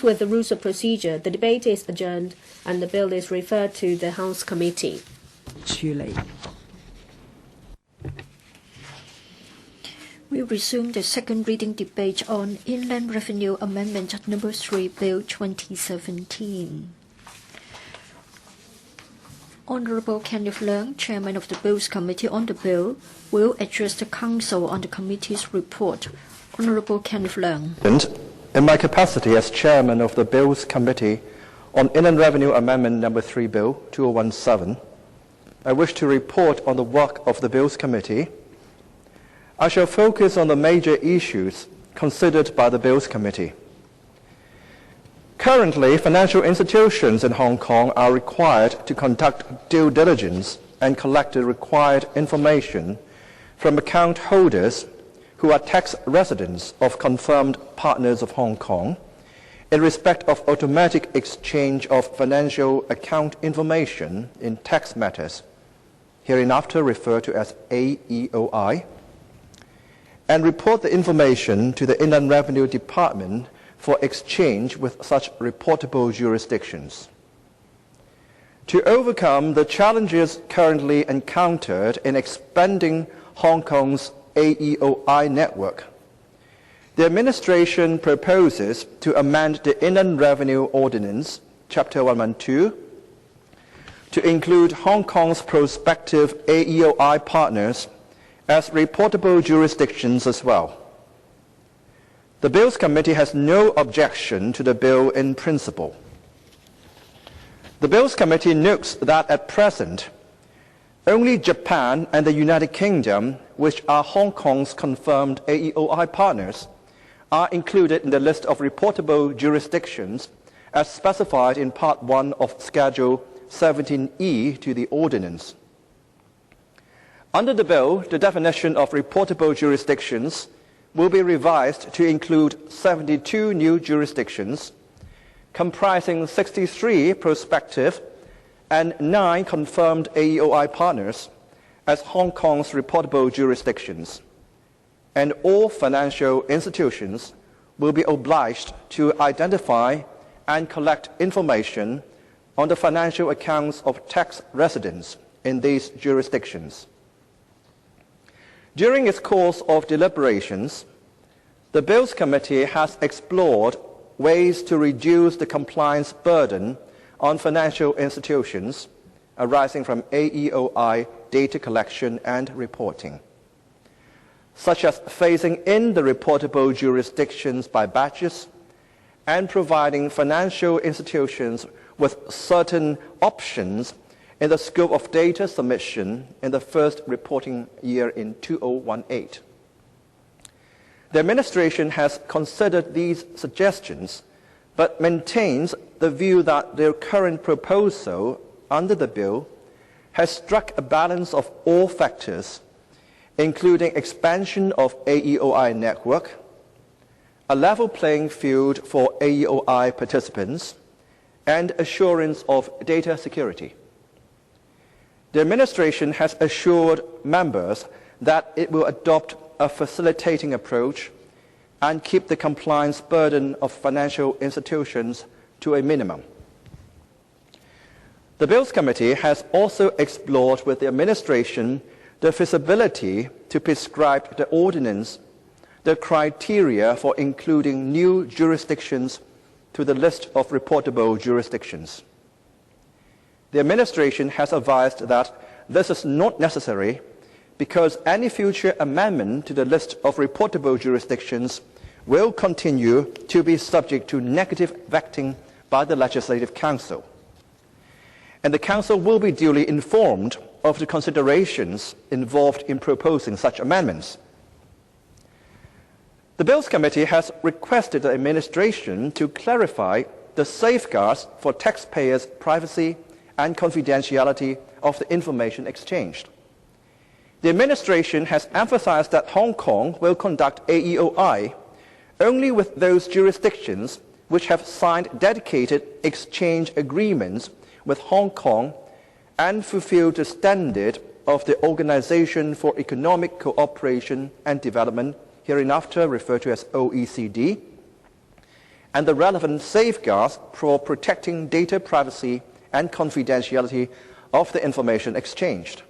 With the rules of procedure, the debate is adjourned and the bill is referred to the House Committee. 處理 We resume the second reading debate on Inland Revenue Amendment Number 3, Bill 2017. Honourable Kenneth Leung, Chairman of the Bills Committee on the bill, will address the Council on the committee's report. Honourable Kenneth Leung. In my capacity as Chairman of the Bills Committee on Inland Revenue Amendment Number 3, Bill 2017, I wish to report on the work of the Bills Committee. I shall focus on the major issues considered by the Bills Committee. Currently, financial institutions in Hong Kong are required to conduct due diligence and collect the required information from account holders who are tax residents of confirmed partners of Hong Kong in respect of automatic exchange of financial account information in tax matters, hereinafter referred to as AEOI, and report the information to the Inland Revenue Department for exchange with such reportable jurisdictions. To overcome the challenges currently encountered in expanding Hong Kong's AEOI network, the administration proposes to amend the Inland Revenue Ordinance, Chapter 112, to include Hong Kong's prospective AEOI partners as reportable jurisdictions as well. The Bills Committee has no objection to the bill in principle. The Bills Committee notes that at present, only Japan and the United Kingdom, which are Hong Kong's confirmed AEOI partners, are included in the list of reportable jurisdictions as specified in Part 1 of Schedule 17E to the Ordinance. Under the bill, the definition of reportable jurisdictions will be revised to include 72 new jurisdictions, comprising 63 prospective and 9 confirmed AEOI partners as Hong Kong's reportable jurisdictions, and all financial institutions will be obliged to identify and collect information on the financial accounts of tax residents in these jurisdictions. During its course of deliberations, the Bills Committee has explored ways to reduce the compliance burden on financial institutions arising from AEOI data collection and reporting, such as phasing in the reportable jurisdictions by batches and providing financial institutions with certain options in the scope of data submission in the first reporting year in 2018. The administration has considered these suggestions, but maintains the view that their current proposal under the bill has struck a balance of all factors, including expansion of AEOI network, a level playing field for AEOI participants, and assurance of data security. The administration has assured members that it will adopt a facilitating approach and keep the compliance burden of financial institutions to a minimum. The Bills Committee has also explored with the administration the feasibility to prescribe the ordinance the criteria for including new jurisdictions to the list of reportable jurisdictions. The administration has advised that this is not necessary because any future amendment to the list of reportable jurisdictions will continue to be subject to negative vetting by the Legislative Council. And the Council will be duly informed of the considerations involved in proposing such amendments. The Bills Committee has requested the administration to clarify the safeguards for taxpayers' privacy and confidentiality of the information exchanged. The administration has emphasized that Hong Kong will conduct AEOI only with those jurisdictions which have signed dedicated exchange agreements with Hong Kong and fulfill the standard of the Organization for Economic Cooperation and Development, hereinafter referred to as OECD, and the relevant safeguards for protecting data privacy and confidentiality of the information exchanged.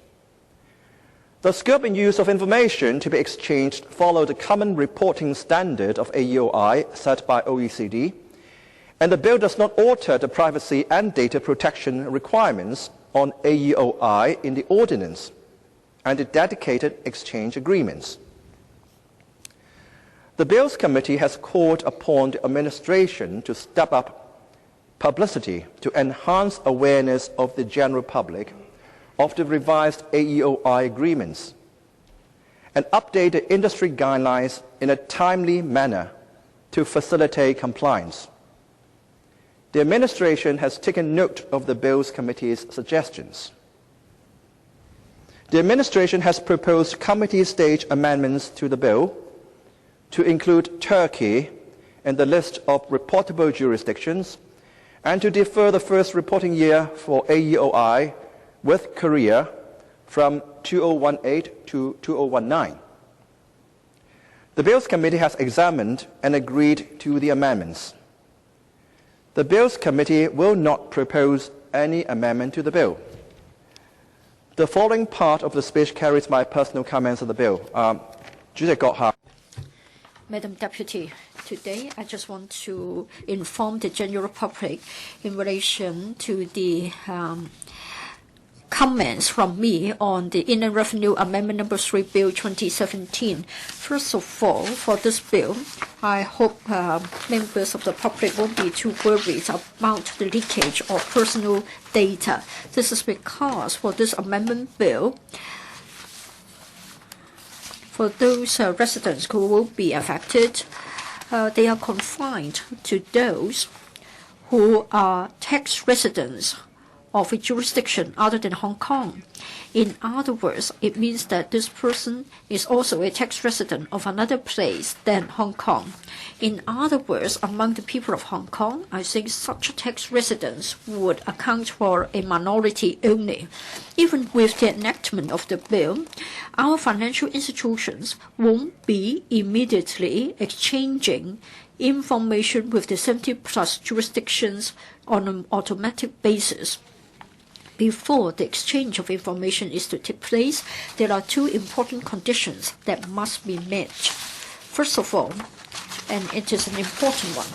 The scope and use of information to be exchanged follow the common reporting standard of AEOI set by OECD, and the bill does not alter the privacy and data protection requirements on AEOI in the ordinance and the dedicated exchange agreements. The Bills Committee has called upon the administration to step up publicity to enhance awareness of the general public of the revised AEOI agreements and update the industry guidelines in a timely manner to facilitate compliance. The administration has taken note of the Bills Committee's suggestions. The administration has proposed committee-stage amendments to the bill to include Turkey in the list of reportable jurisdictions and to defer the first reporting year for AEOI with Korea from 2018 to 2019. The Bills Committee has examined and agreed to the amendments. The Bills Committee will not propose any amendment to the bill. The following part of the speech carries my personal comments on the bill. 主席閣下 Madam Deputy, today I just want to inform the general public in relation to the comments from me on the Inland Revenue Amendment Number 3 Bill 2017. First of all, for this bill, I hope members of the public won't be too worried about the leakage of personal data. This is because for this amendment bill, for those residents who will be affected, they are confined to those who are tax residents of a jurisdiction other than Hong Kong. In other words, it means that this person is also a tax resident of another place than Hong Kong. In other words, among the people of Hong Kong, I think such tax residents would account for a minority only. Even with the enactment of the bill, our financial institutions won't be immediately exchanging information with the 70+ jurisdictions on an automatic basis. Before the exchange of information is to take place, there are two important conditions that must be met. First of all, and it is an important one,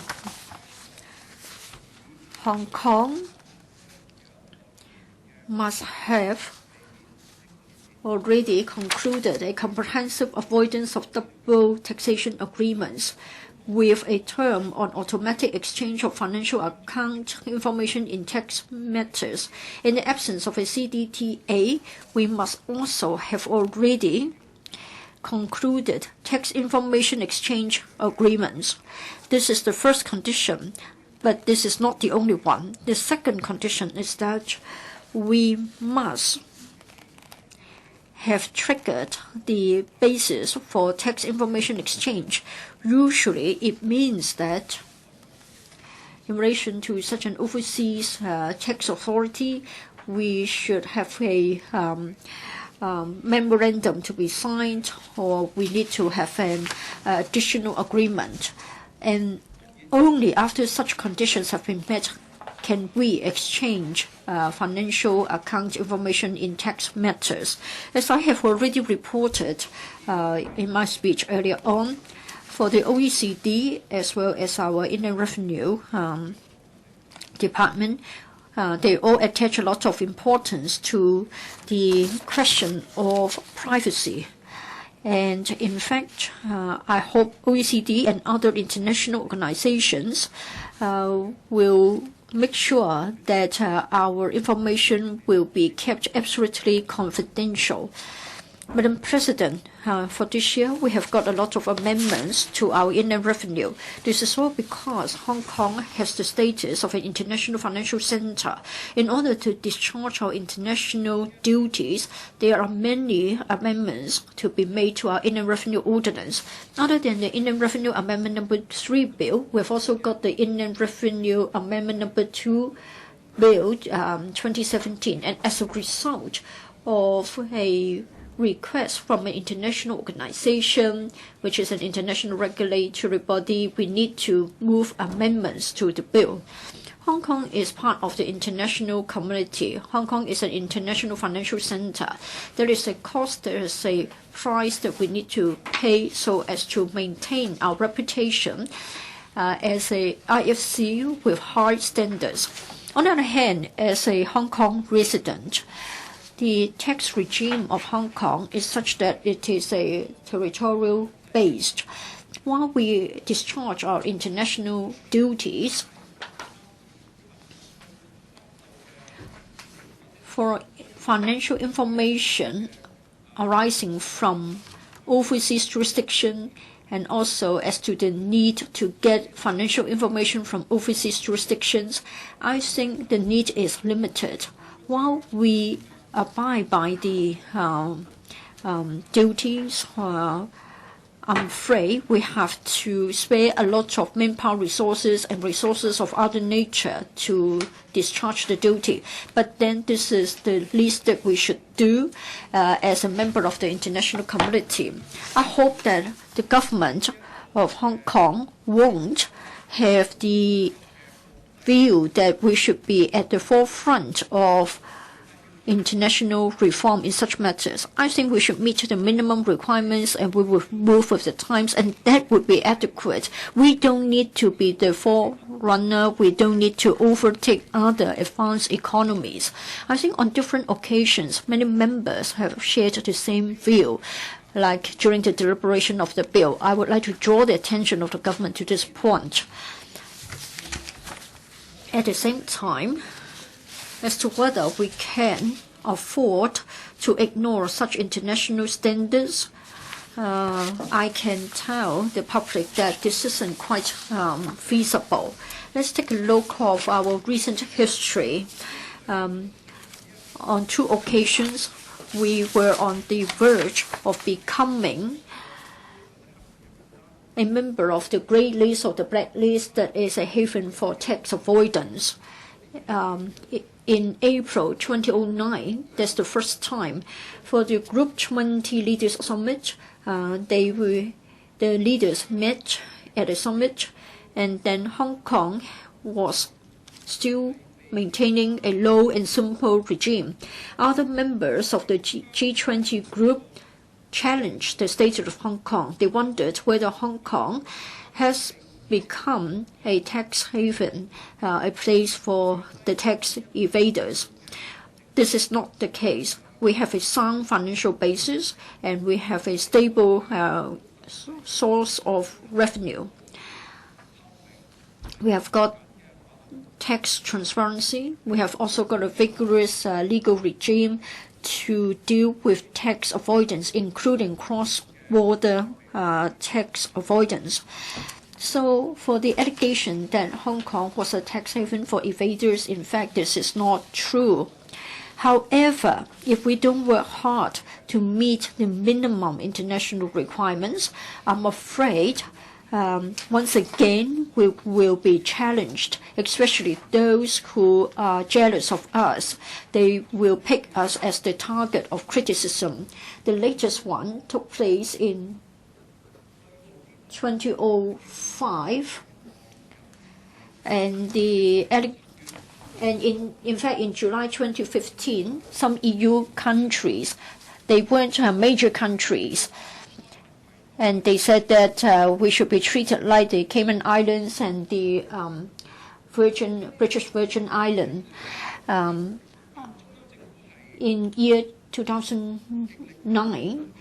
Hong Kong must have already concluded a comprehensive avoidance of double taxation agreements with a term on automatic exchange of financial account information in tax matters. In the absence of a CDTA, we must also have already concluded tax information exchange agreements. This is the first condition, but this is not the only one. The second condition is that we must have triggered the basis for tax information exchange. Usually, it means that in relation to such an overseas tax authority, we should have a memorandum to be signed, or we need to have an additional agreement. And only after such conditions have been met can we exchange financial account information in tax matters. As I have already reported in my speech earlier on, for the OECD as well as our Inland Revenue Department, they all attach a lot of importance to the question of privacy. And in fact, I hope OECD and other international organizations will make sure that our information will be kept absolutely confidential. Madam President, for this year, we have got a lot of amendments to our inland revenue. This is all because Hong Kong has the status of an international financial center. In order to discharge our international duties, there are many amendments to be made to our inland revenue ordinance. Other than the Inland Revenue Amendment Number 3 Bill, we've also got the Inland Revenue Amendment Number II.Bill 2017. And as a result of a request from an international organization, which is an international regulatory body, we need to move amendments to the bill. Hong Kong is part of the international community. Hong Kong is an international financial center. There is a cost, there is a price that we need to pay so as to maintain our reputation as a IFC with high standards. On the other hand, as a Hong Kong resident, the tax regime of Hong Kong is such that it is a territorial based. While we discharge our international duties, for financial information arising from overseas jurisdiction and also as to the need to get financial information from overseas jurisdictions, I think the need is limited. While we abide by the duties, I'm afraid we have to spare a lot of manpower resources and resources of other nature to discharge the duty. But then this is the least that we should do as a member of the international community. I hope that the government of Hong Kong won't have the view that we should be at the forefront of international reform in such matters. I think we should meet the minimum requirements and we will move with the times, and that would be adequate. We don't need to be the forerunner. We don't need to overtake other advanced economies. I think on different occasions, many members have shared the same view. Like during the deliberation of the bill, I would like to draw the attention of the government to this point. At the same time, as to whether we can afford to ignore such international standards, I can tell the public that this isn't quite feasible. Let's take a look of our recent history. On 2 occasions, we were on the verge of becoming a member of the grey list or the black list that is a haven for tax avoidance. In April 2009, that's the first time for the Group 20 Leaders Summit. The leaders met at a summit, and then Hong Kong was still maintaining a low and simple regime. Other members of the G20 group challenged the status of Hong Kong. They wondered whether Hong Kong has become a tax haven, a place for the tax evaders. This is not the case. We have a sound financial basis and we have a stable source of revenue. We have got tax transparency. We have also got a vigorous legal regime to deal with tax avoidance, including cross-border tax avoidance. So for the allegation that Hong Kong was a tax haven for evaders, in fact, this is not true. However, if we don't work hard to meet the minimum international requirements, I'm afraid once again we will be challenged, especially those who are jealous of us. They will pick us as the target of criticism. The latest one took place in 2005, and in fact in July 2015, some EU countries, they weren't major countries, and they said that we should be treated like the Cayman Islands and the British Virgin Islands. In year 2009,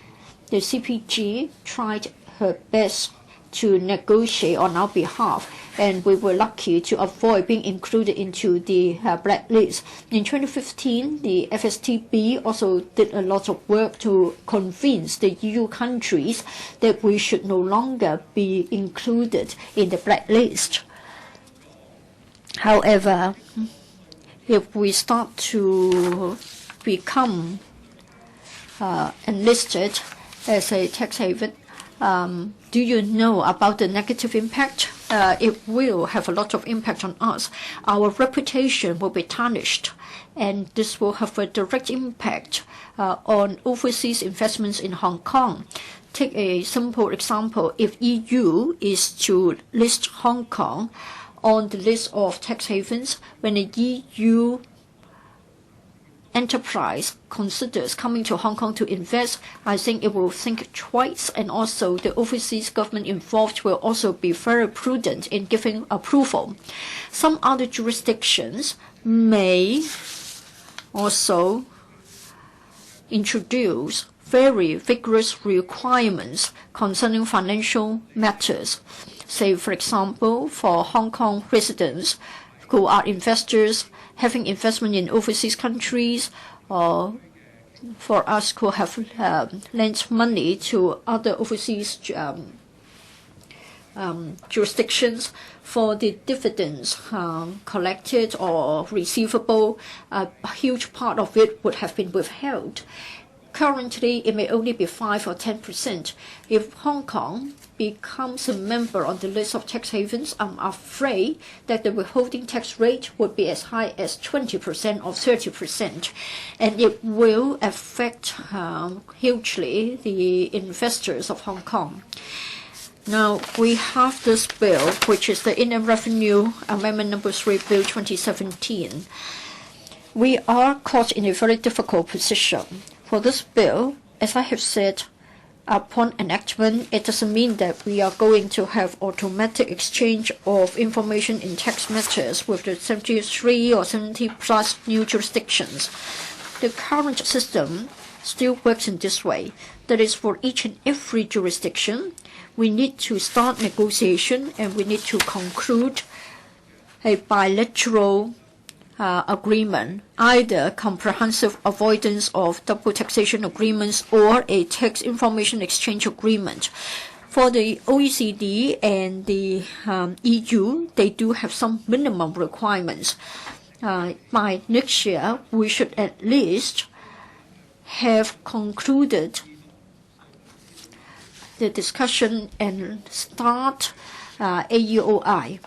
the CPG tried her best to negotiate on our behalf, and we were lucky to avoid being included into the blacklist. In 2015, the FSTB also did a lot of work to convince the EU countries that we should no longer be included in the blacklist. However, if we start to become enlisted as a tax haven, do you know about the negative impact it will have a lot of impact on us. Our reputation will be tarnished, and this will have a direct impact on overseas investments in Hong Kong. Take a simple example. If EU is to list Hong Kong on the list of tax havens, when the EU enterprise considers coming to Hong Kong to invest, I think it will think twice, and also the overseas government involved will also be very prudent in giving approval. Some other jurisdictions may also introduce very vigorous requirements concerning financial matters. Say, for example, for Hong Kong residents who are investors having investment in overseas countries, or for us who have lent money to other overseas jurisdictions, for the dividends collected or receivable, a huge part of it would have been withheld. Currently, it may only be 5 or 10%. If Hong Kong becomes a member on the list of tax havens, I'm afraid that the withholding tax rate would be as high as 20% or 30%, and it will affect hugely the investors of Hong Kong. Now, we have this bill, which is the Inland Revenue Amendment No. 3 Bill 2017. We are caught in a very difficult position. For this bill, as I have said, upon enactment, it doesn't mean that we are going to have automatic exchange of information in tax matters with the 73 or 70 plus new jurisdictions. The current system still works in this way. That is, for each and every jurisdiction, we need to start negotiation and we need to conclude a bilateral agreement, either comprehensive avoidance of double taxation agreements or a tax information exchange agreement. For the OECD and the EU, they do have some minimum requirements. By next year, we should at least have concluded the discussion and start AEOI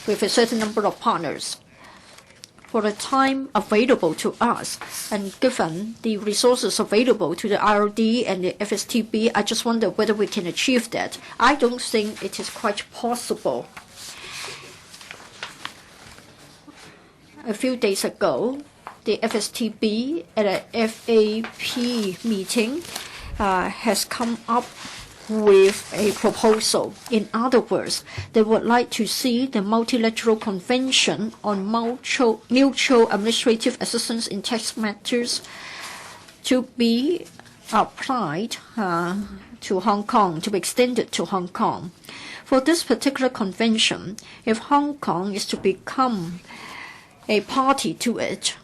with a certain number of partners. For the time available to us, and given the resources available to the IRD and the FSTB, I just wonder whether we can achieve that. I don't think it is quite possible. A few days ago, the FSTB at a FAP meeting has come up with a proposal. In other words, they would like to see the Multilateral Convention on Mutual Administrative Assistance in Tax Matters to be applied to Hong Kong, to be extended to Hong Kong. For this particular convention, if Hong Kong is to become a party to it,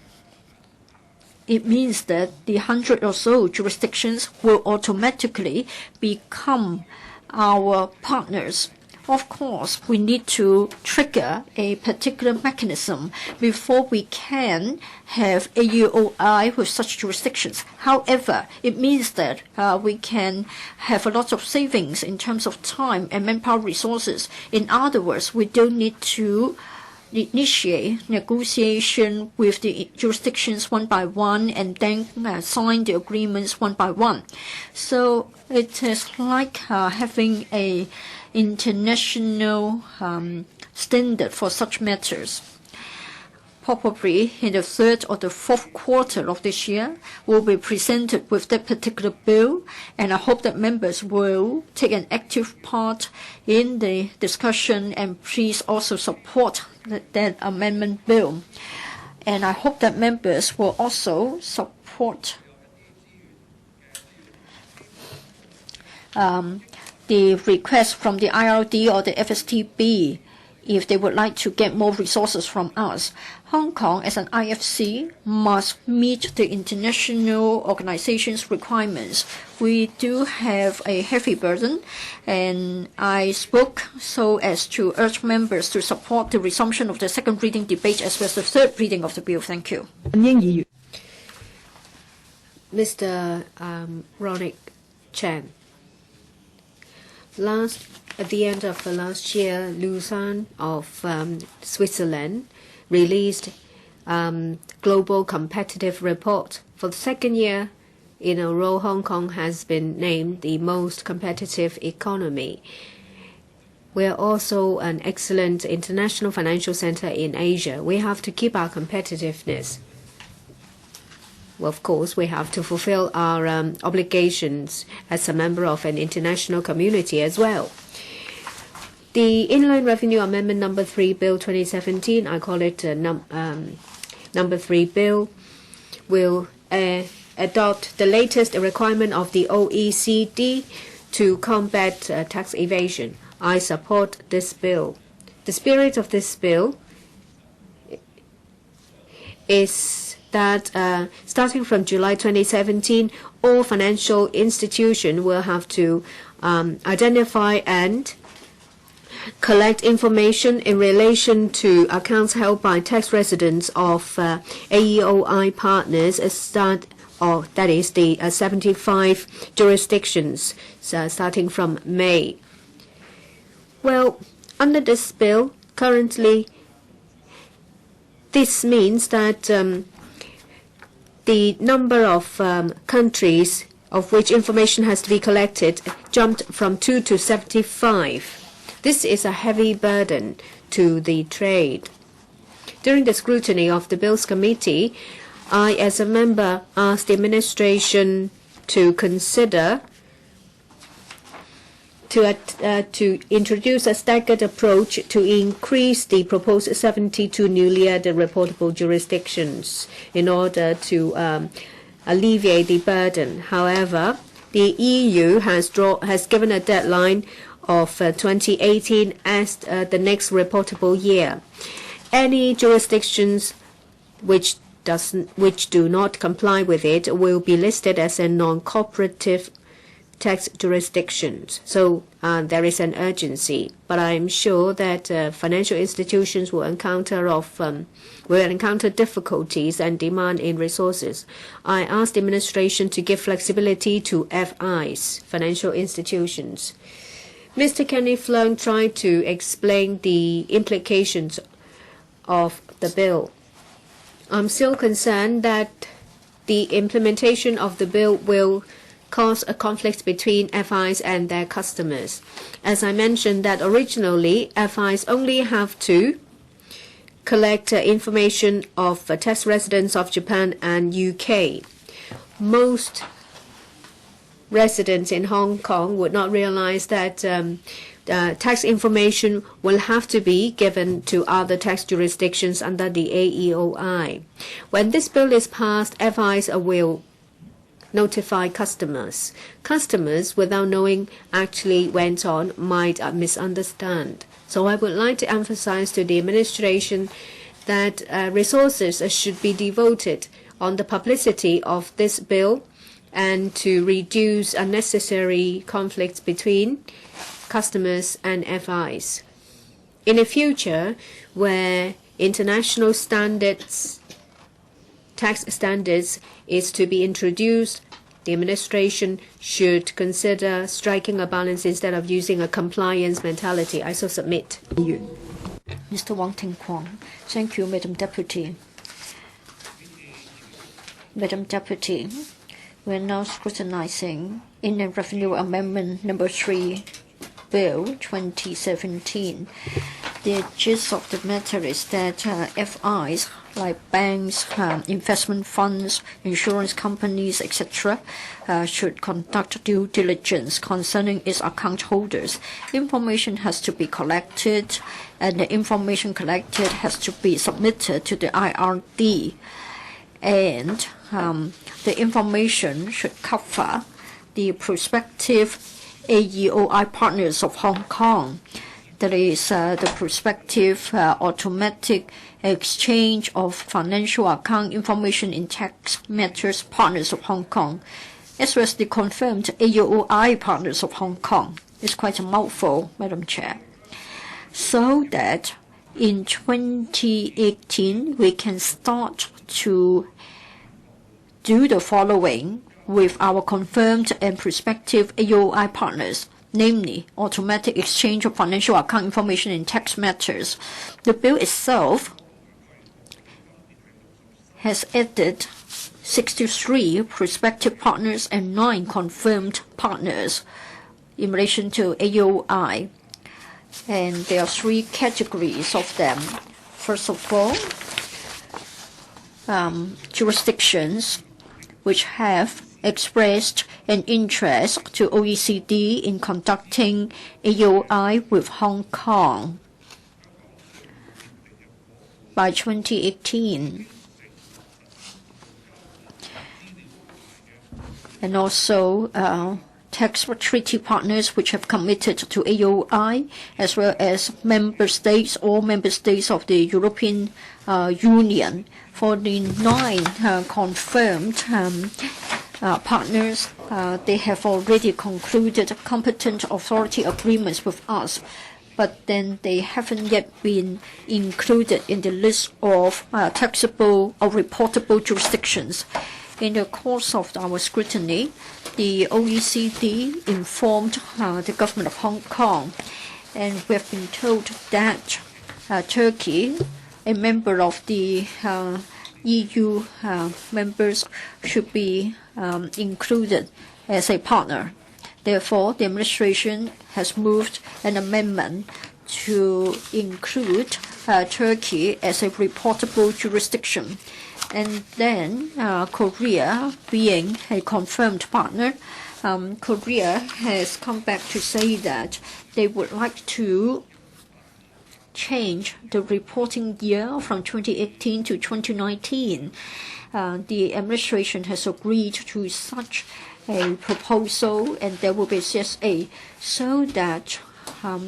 it means that the 100 or so jurisdictions will automatically become our partners. Of course, we need to trigger a particular mechanism before we can have AEOI with such jurisdictions. However, it means that we can have a lot of savings in terms of time and manpower resources. In other words, we don't need to initiate negotiation with the jurisdictions one by one and then sign the agreements one by one. So it is like having a international standard for such matters. Probably in the third or the fourth quarter of this year, will be presented with that particular bill, and I hope that members will take an active part in the discussion and please also support that amendment bill. And I hope that members will also support the request from the IRD or the FSTB if they would like to get more resources from us. Hong Kong, as an IFC, must meet the international organization's requirements. We do have a heavy burden, and I spoke so as to urge members to support the resumption of the second reading debate as well as the third reading of the bill. Thank you. Mr. Ronick Chan. Last At the end of last year, Lausanne of Switzerland released Global Competitive Report. For the second year in a row, Hong Kong has been named the most competitive economy. We are also an excellent international financial center in Asia. We have to keep our competitiveness. Well, of course, we have to fulfill our obligations as a member of an international community as well. The Inland Revenue Amendment Number 3 Bill 2017, I call it Number 3 Bill, will adopt the latest requirement of the OECD to combat tax evasion. I support this bill. The spirit of this bill is that starting from July 2017, all financial institutions will have to identify and collect information in relation to accounts held by tax residents of AEOI partners, that is the 75 jurisdictions starting from May. Well, under this bill, currently, this means that the number of countries of which information has to be collected jumped from 2 to 75. This is a heavy burden to the trade. During the scrutiny of the Bills Committee, I, as a member, asked the administration to consider to introduce a staggered approach to increase the proposed 72 newly added reportable jurisdictions in order to alleviate the burden. However, the EU has given a deadline of 2018 as the next reportable year. Any jurisdictions which do not comply with it will be listed as a non-cooperative tax jurisdictions. So there is an urgency, but I'm sure that financial institutions will encounter difficulties and demand in resources. I asked the administration to give flexibility to FIs, financial institutions. Mr. Kenny Flung tried to explain the implications of the bill. I'm still concerned that the implementation of the bill will cause a conflict between FIs and their customers. As I mentioned that originally, FIs only have to collect information of tax residents of Japan and UK. Most residents in Hong Kong would not realize that tax information will have to be given to other tax jurisdictions under the AEOI. When this bill is passed, FIs will notify customers. Customers, without knowing actually went on, might misunderstand. So I would like to emphasize to the administration that resources should be devoted on the publicity of this bill and to reduce unnecessary conflicts between customers and FIs. In the future, where international standards, tax standards is to be introduced, the administration should consider striking a balance instead of using a compliance mentality. I so submit. Mr. Wang Ting-kwong. Thank you, Madam Deputy. Madam Deputy, we are now scrutinizing Inland Revenue Amendment Number 3 Bill 2017. The gist of the matter is that FIs, like banks, investment funds, insurance companies, etc., should conduct due diligence concerning its account holders. Information has to be collected, and the information collected has to be submitted to the IRD. And the information should cover the prospective AEOI partners of Hong Kong. That is the prospective automatic exchange of financial account information in tax matters partners of Hong Kong, as well as the confirmed AEOI partners of Hong Kong. It's quite a mouthful, Madam Chair. So that in 2018, we can start to do the following with our confirmed and prospective AEOI partners. namely automatic exchange of financial account information in tax matters. The bill itself has added 63 prospective partners and 9 confirmed partners in relation to AOI. And there are 3 categories of them. First of all, jurisdictions which have expressed an interest to OECD in conducting AOI with Hong Kong by 2018. And also tax treaty partners which have committed to AOI, as well as all member states of the European Union. For the 9 confirmed partners, they have already concluded competent authority agreements with us, but then they haven't yet been included in the list of taxable or reportable jurisdictions. In the course of our scrutiny, the OECD informed the government of Hong Kong, and we have been told that Turkey, a member of the EU members, should be included as a partner. Therefore, the administration has moved an amendment to include Turkey as a reportable jurisdiction. And then Korea, being a confirmed partner, Korea has come back to say that they would like to change the reporting year from 2018 to 2019. The administration has agreed to such a proposal, and there will be CSA, so that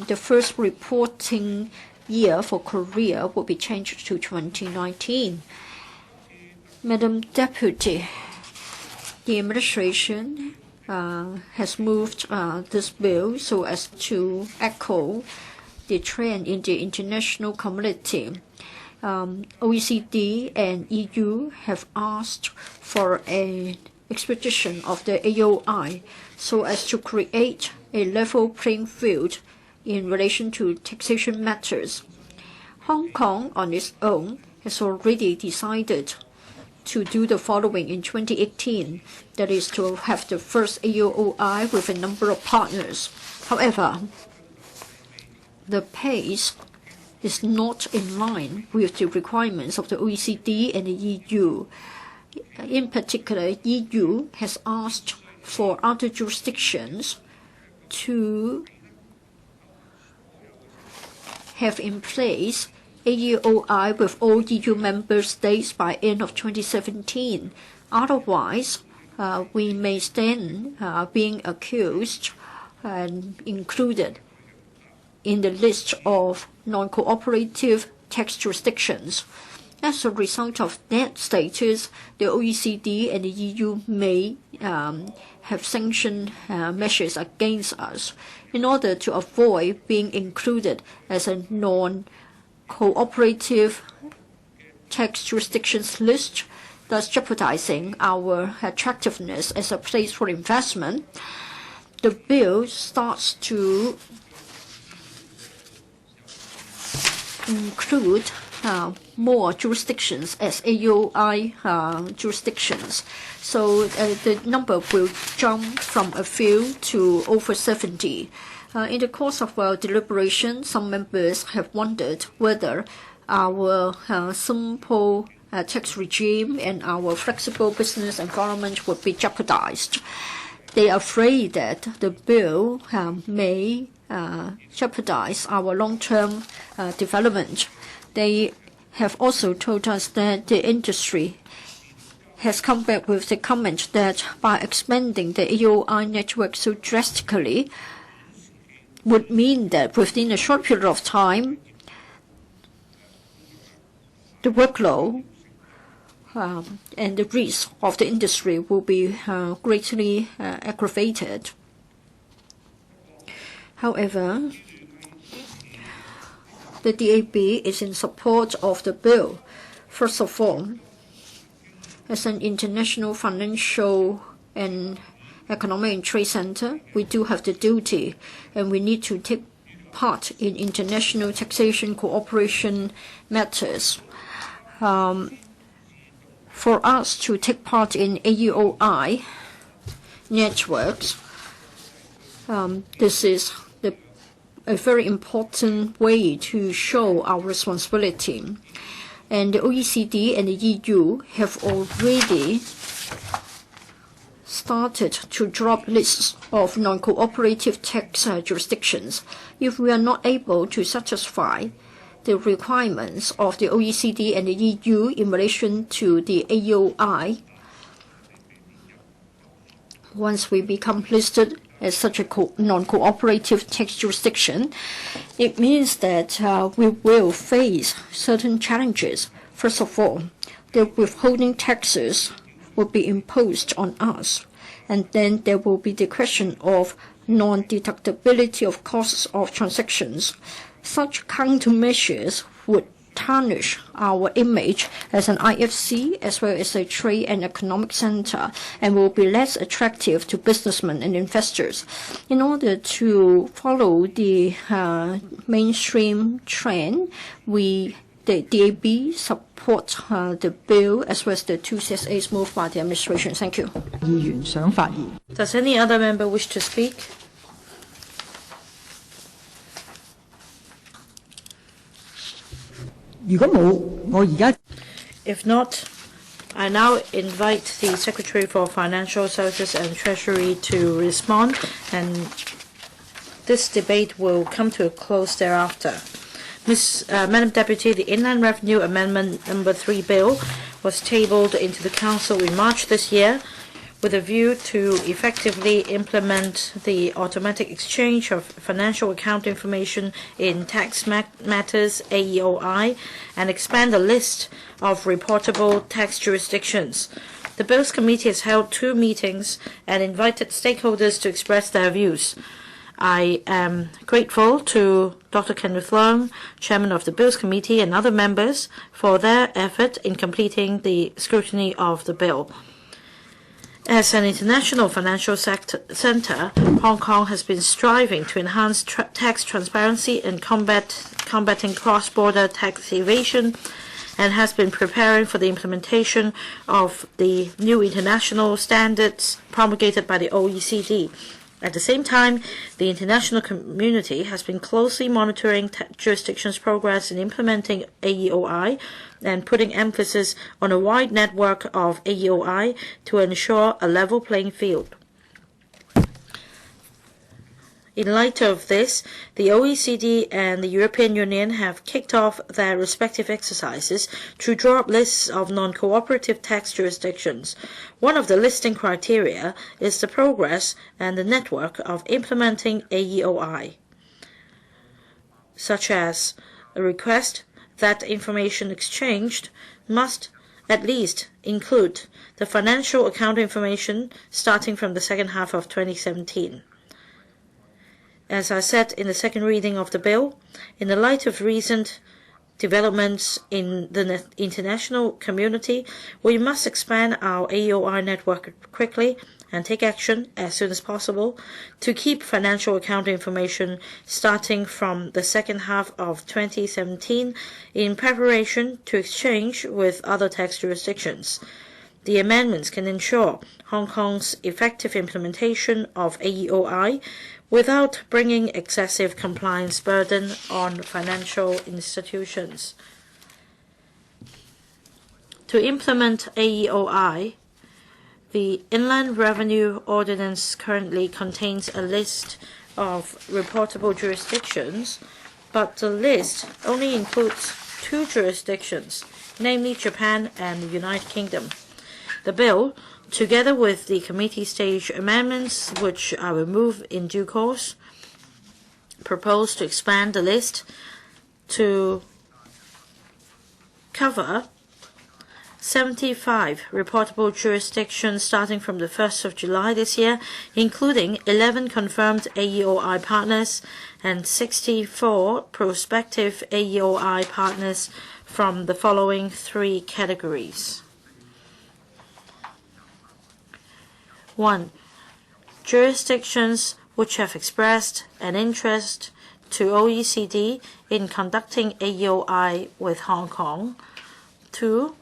the first reporting year for Korea will be changed to 2019. Madam Deputy, the administration has moved this bill so as to echo the trend in the international community. OECD and EU have asked for an expedition of the AOI so as to create a level playing field in relation to taxation matters. Hong Kong, on its own, has already decided to do the following in 2018, that is to have the first AOI with a number of partners. However, the pace is not in line with the requirements of the OECD and the EU. In particular, EU has asked for other jurisdictions to have in place AOI with all EU member states by end of 2017. Otherwise, we may stand being accused and included in the list of non-cooperative tax jurisdictions. As a result of that status, the OECD and the EU may have sanction measures against us in order to avoid being included as a non-cooperative tax jurisdictions list, thus jeopardizing our attractiveness as a place for investment. The bill starts to include more jurisdictions as AOI jurisdictions. So the number will jump from a few to over 70. In the course of our deliberation, some members have wondered whether our simple tax regime and our flexible business environment would be jeopardized. They are afraid that the bill may jeopardize our long-term development. They have also told us that the industry has come back with the comment that by expanding the AOI network so drastically would mean that within a short period of time, the workload and the risk of the industry will be greatly aggravated. However, the DAB is in support of the bill. First of all, as an international financial and Economic and Trade Center, we do have the duty, and we need to take part in international taxation cooperation matters. For us to take part in AEOI networks, this is a very important way to show our responsibility. And the OECD and the EU have already started to drop lists of non-cooperative tax jurisdictions. If we are not able to satisfy the requirements of the OECD and the EU in relation to the AEOI, once we become listed as such a non-cooperative tax jurisdiction, it means that we will face certain challenges. First of all, the withholding taxes will be imposed on us. And then there will be the question of non-deductibility of costs of transactions. Such countermeasures would tarnish our image as an IFC as well as a trade and economic center, and will be less attractive to businessmen and investors. In order to follow the mainstream trend, the DAB support the bill as well as the two CSAs moved by the administration. Thank you. Does any other member wish to speak? If not, I now invite the Secretary for Financial Services and Treasury to respond, and this debate will come to a close thereafter. Madam Deputy, the Inland Revenue Amendment No. 3 bill was tabled into the Council in March this year with a view to effectively implement the automatic exchange of financial account information in tax matters, AEOI, and expand the list of reportable tax jurisdictions. The Bills Committee has held 2 meetings and invited stakeholders to express their views. I am grateful to Dr. Kenneth Leung, Chairman of the Bills Committee, and other members for their effort in completing the scrutiny of the bill. As an international financial center, Hong Kong has been striving to enhance tax transparency and combating cross-border tax evasion, and has been preparing for the implementation of the new international standards promulgated by the OECD. At the same time, the international community has been closely monitoring jurisdictions' progress in implementing AEOI and putting emphasis on a wide network of AEOI to ensure a level playing field. In light of this, the OECD and the European Union have kicked off their respective exercises to draw up lists of non-cooperative tax jurisdictions. One of the listing criteria is the progress and the network of implementing AEOI, such as a request that information exchanged must at least include the financial account information starting from the second half of 2017. As I said in the second reading of the bill, in the light of recent developments in the international community, we must expand our AEOI network quickly and take action as soon as possible to keep financial account information starting from the second half of 2017 in preparation to exchange with other tax jurisdictions. The amendments can ensure Hong Kong's effective implementation of AEOI without bringing excessive compliance burden on financial institutions. To implement AEOI, the Inland Revenue Ordinance currently contains a list of reportable jurisdictions, but the list only includes 2 jurisdictions, namely Japan and the United Kingdom. The bill, together with the committee stage amendments, which I will move in due course, propose to expand the list to cover 75 reportable jurisdictions starting from the 1st of July this year, including 11 confirmed AEOI partners and 64 prospective AEOI partners from the following 3 categories. 1. jurisdictions which have expressed an interest to OECD in conducting AEOI with Hong Kong. 2.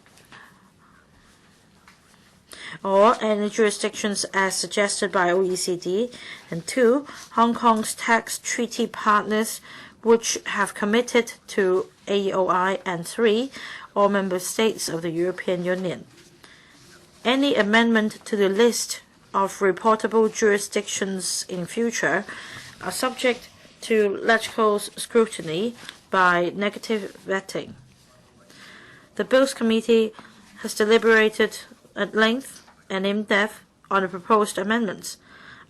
Or any jurisdictions as suggested by OECD. And 2. Hong Kong's tax treaty partners which have committed to AEOI. And 3. All member states of the European Union. Any amendment to the list of reportable jurisdictions in future are subject to logical scrutiny by negative vetting. The Bills Committee has deliberated at length and in depth on the proposed amendments.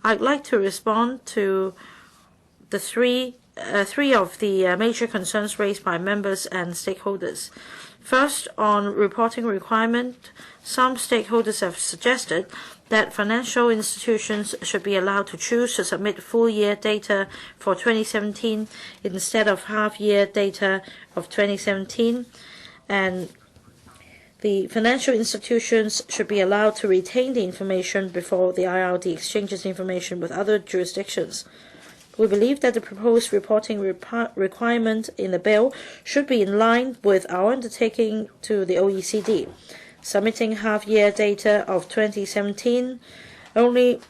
I'd like to respond to the three of the major concerns raised by members and stakeholders. First, on reporting requirement, some stakeholders have suggested that financial institutions should be allowed to choose to submit full-year data for 2017 instead of half-year data of 2017, and the financial institutions should be allowed to retain the information before the IRD exchanges information with other jurisdictions. We believe that the proposed reporting requirement in the bill should be in line with our undertaking to the OECD. Submitting half-year data of 2017 only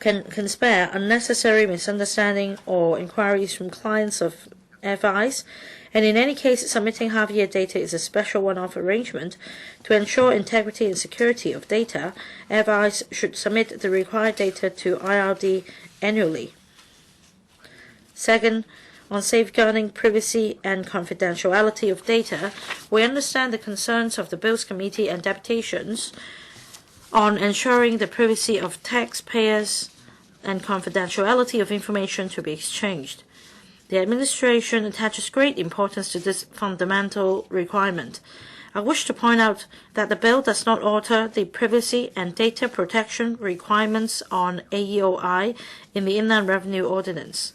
can spare unnecessary misunderstanding or inquiries from clients of FIs, and in any case, submitting half-year data is a special one-off arrangement. To ensure integrity and security of data, FIs should submit the required data to IRD annually. Second, on safeguarding privacy and confidentiality of data, we understand the concerns of the Bills Committee and deputations on ensuring the privacy of taxpayers and confidentiality of information to be exchanged. The administration attaches great importance to this fundamental requirement. I wish to point out that the bill does not alter the privacy and data protection requirements on AEOI in the Inland Revenue Ordinance.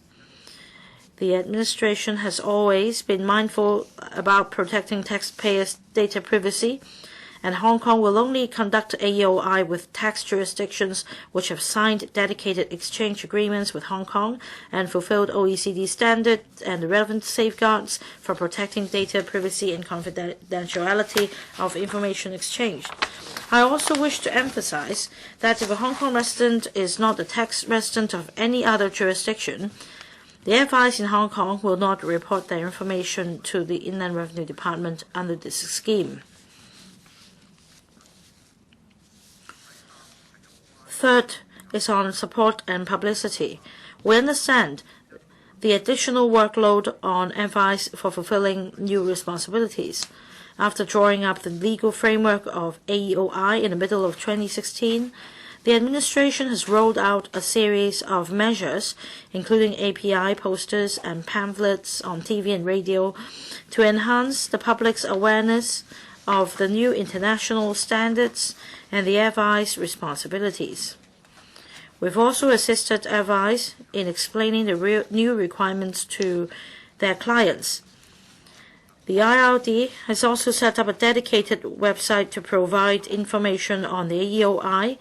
The administration has always been mindful about protecting taxpayers' data privacy, and Hong Kong will only conduct AEOI with tax jurisdictions which have signed dedicated exchange agreements with Hong Kong and fulfilled OECD standards and the relevant safeguards for protecting data privacy and confidentiality of information exchanged. I also wish to emphasize that if a Hong Kong resident is not a tax resident of any other jurisdiction, the FIs in Hong Kong will not report their information to the Inland Revenue Department under this scheme. Third is on support and publicity. We understand the additional workload on FIs for fulfilling new responsibilities. After drawing up the legal framework of AEOI in the middle of 2016, the administration has rolled out a series of measures, including API posters and pamphlets on TV and radio, to enhance the public's awareness of the new international standards and the FI's responsibilities. We've also assisted FIs in explaining the new requirements to their clients. The IRD has also set up a dedicated website to provide information on the AEOI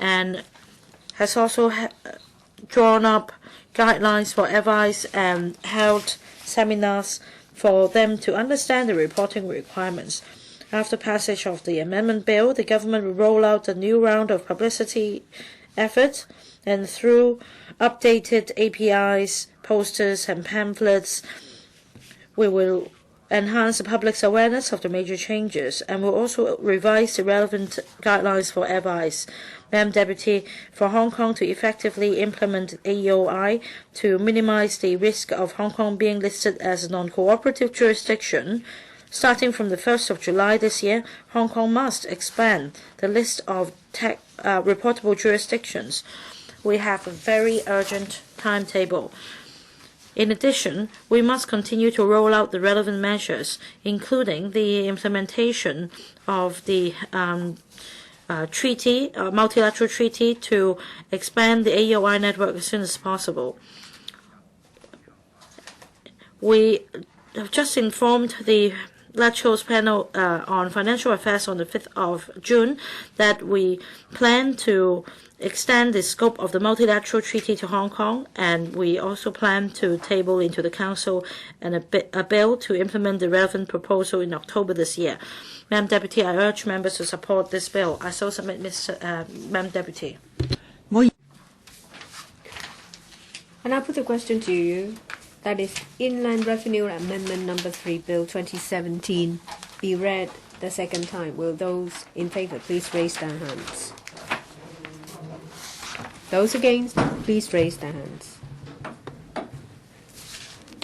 and has also drawn up guidelines for FIs and held seminars for them to understand the reporting requirements. After passage of the amendment bill, the government will roll out a new round of publicity efforts, and through updated APIs, posters, and pamphlets, we will enhance the public's awareness of the major changes and will also revise the relevant guidelines for FIs. Madam Deputy, for Hong Kong to effectively implement AEOI to minimize the risk of Hong Kong being listed as a non-cooperative jurisdiction, starting from the 1st of July this year, Hong Kong must expand the list of reportable jurisdictions. We have a very urgent timetable. In addition, we must continue to roll out the relevant measures, including the implementation of the multilateral treaty to expand the AEOI network as soon as possible. We have just informed the Latcho's panel on financial affairs on the 5th of June that we plan to extend the scope of the multilateral treaty to Hong Kong, and we also plan to table into the Council a bill to implement the relevant proposal in October this year. Madam Deputy, I urge members to support this bill. I so submit, Madam Deputy. And I put the question to you. That is Inland Revenue Amendment Number 3, Bill 2017, be read the second time. Will those in favor please raise their hands? Those against, please raise their hands.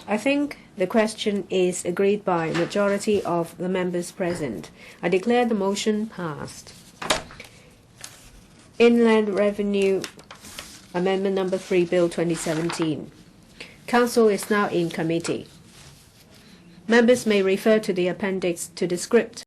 I think the question is agreed by a majority of the members present. I declare the motion passed. Inland Revenue Amendment Number 3, Bill 2017. Council is now in committee. Members may refer to the appendix to the script